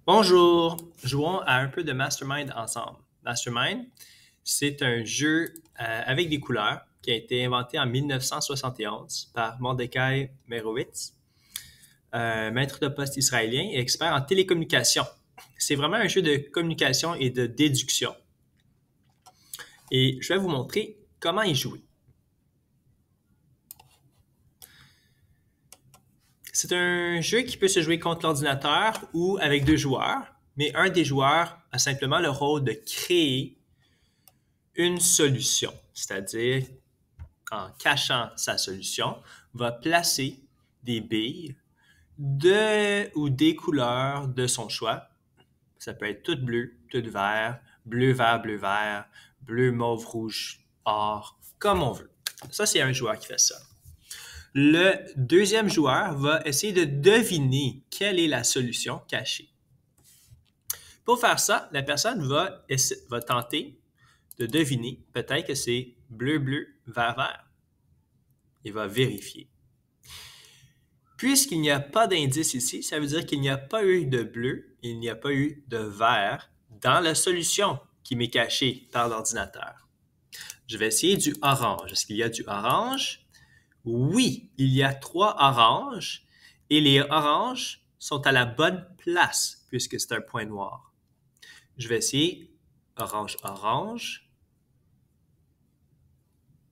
Bonjour, jouons à un peu de Mastermind ensemble. Mastermind, c'est un jeu avec des couleurs qui a été inventé en 1971 par Mordecai Merowitz, maître de poste israélien et expert en télécommunications. C'est vraiment un jeu de communication et de déduction. Et je vais vous montrer comment y jouer. C'est un jeu qui peut se jouer contre l'ordinateur ou avec deux joueurs, mais un des joueurs a simplement le rôle de créer une solution, c'est-à-dire en cachant sa solution, va placer des billes de ou des couleurs de son choix. Ça peut être tout bleu, tout vert, bleu, vert, bleu, mauve, rouge, or, comme on veut. Ça, c'est un joueur qui fait ça. Le deuxième joueur va essayer de deviner quelle est la solution cachée. Pour faire ça, la personne va tenter de deviner, peut-être que c'est bleu, vert. Il va vérifier. Puisqu'il n'y a pas d'indice ici, ça veut dire qu'il n'y a pas eu de bleu, il n'y a pas eu de vert dans la solution qui m'est cachée par l'ordinateur. Je vais essayer du orange. Est-ce qu'il y a du orange? Oui, il y a 3 oranges et les oranges sont à la bonne place puisque c'est un point noir. Je vais essayer orange,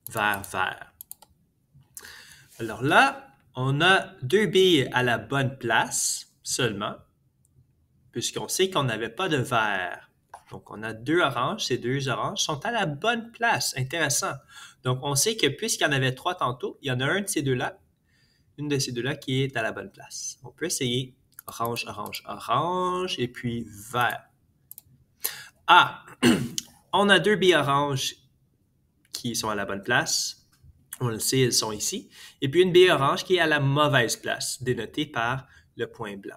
vert. Alors là, on a 2 billes à la bonne place seulement, puisqu'on sait qu'on n'avait pas de vert. Donc, on a 2 oranges. Ces 2 oranges sont à la bonne place. Intéressant. Donc, on sait que puisqu'il y en avait 3 tantôt, il y en a un de ces deux-là, une de ces deux-là qui est à la bonne place. On peut essayer orange, et puis vert. Ah! On a 2 billes oranges qui sont à la bonne place. On le sait, elles sont ici. Et puis une bille orange qui est à la mauvaise place, dénotée par le point blanc.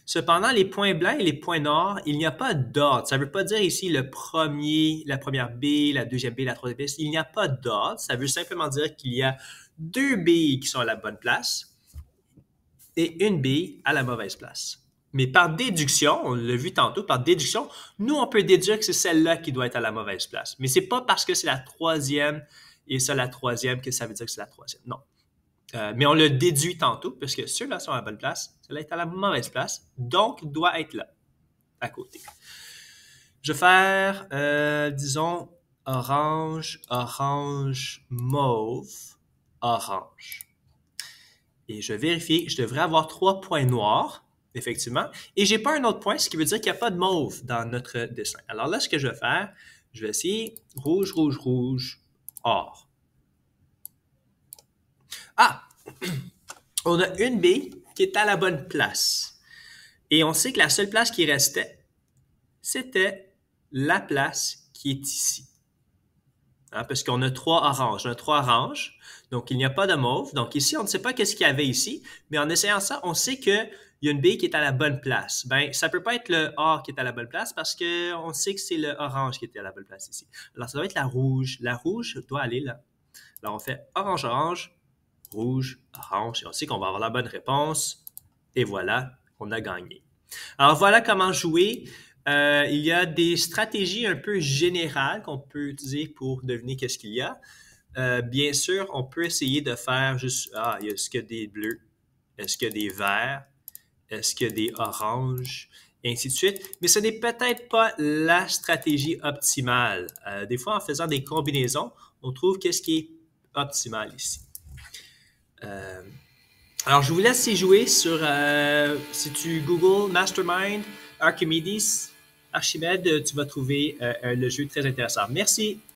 Cependant, les points blancs et les points noirs, il n'y a pas d'ordre. Ça ne veut pas dire ici la première bille, la deuxième bille, la troisième bille. Il n'y a pas d'ordre. Ça veut simplement dire qu'il y a 2 billes qui sont à la bonne place et une bille à la mauvaise place. Mais par déduction, on l'a vu tantôt, par déduction, nous, on peut déduire que c'est celle-là qui doit être à la mauvaise place. Mais c'est pas parce que c'est la troisième et ça, la troisième, que ça veut dire que c'est la troisième. Non. Mais on le déduit tantôt, puisque ceux-là sont à la bonne place, celle-là est à la mauvaise place, donc doit être là, à côté. Je vais faire, disons, orange, mauve, orange. Et je vais vérifier, je devrais avoir 3 points noirs, effectivement, et j'ai pas un autre point, ce qui veut dire qu'il n'y a pas de mauve dans notre dessin. Alors là, ce que je vais faire, je vais essayer rouge, or. Ah! On a une bille qui est à la bonne place. Et on sait que la seule place qui restait, c'était la place qui est ici. Hein, parce qu'on a 3 oranges. On a 3 oranges, donc il n'y a pas de mauve. Donc ici, on ne sait pas qu'est-ce qu'il y avait ici, mais en essayant ça, on sait qu'il y a une bille qui est à la bonne place. Ben, ça peut pas être le or qui est à la bonne place parce qu'on sait que c'est le orange qui était à la bonne place ici. Alors, ça doit être la rouge. La rouge doit aller là. Alors, on fait orange, rouge, orange, et on sait qu'on va avoir la bonne réponse. Et voilà, on a gagné. Alors, voilà comment jouer. Il y a des stratégies un peu générales qu'on peut utiliser pour deviner qu'est-ce qu'il y a. Bien sûr, on peut essayer de faire juste, est-ce qu'il y a des bleus? Est-ce qu'il y a des verts? Est-ce qu'il y a des oranges? Et ainsi de suite. Mais ce n'est peut-être pas la stratégie optimale. Des fois, en faisant des combinaisons, on trouve qu'est-ce qui est optimal ici. Alors, je vous laisse y jouer sur, si tu Google Mastermind, Archimède, tu vas trouver le jeu très intéressant. Merci.